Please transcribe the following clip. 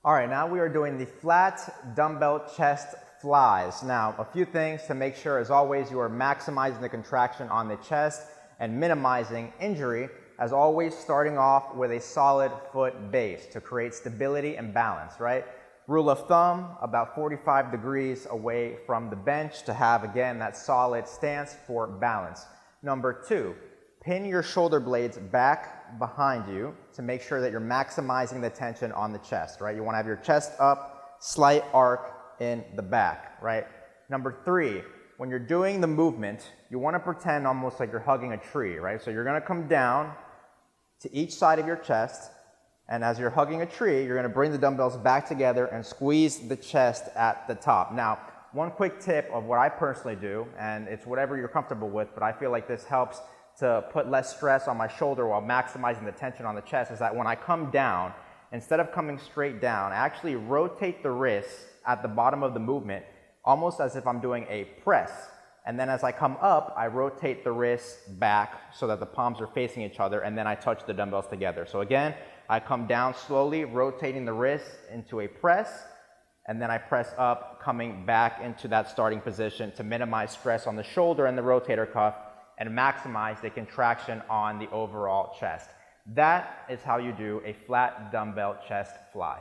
All right, now we are doing the flat dumbbell chest flies. Now, a few things to make sure, as always, you are maximizing the contraction on the chest and minimizing injury, as always, starting off with a solid foot base to create stability and balance, right? Rule of thumb, about 45 degrees away from the bench to have, again, that solid stance for balance. Number two, pin your shoulder blades back behind you to make sure that you're maximizing the tension on the chest, right? You want to have your chest up, slight arc in the back, right? Number three, when you're doing the movement, you want to pretend almost like you're hugging a tree, right? So you're going to come down to each side of your chest, and as you're hugging a tree, you're going to bring the dumbbells back together and squeeze the chest at the top. Now, one quick tip of what I personally do, and it's whatever you're comfortable with, but I feel like this helps to put less stress on my shoulder while maximizing the tension on the chest, is that when I come down, instead of coming straight down, I actually rotate the wrists at the bottom of the movement, almost as if I'm doing a press. And then as I come up, I rotate the wrists back so that the palms are facing each other, and then I touch the dumbbells together. So again, I come down slowly, rotating the wrists into a press, and then I press up, coming back into that starting position to minimize stress on the shoulder and the rotator cuff, and maximize the contraction on the overall chest. That is how you do a flat dumbbell chest fly.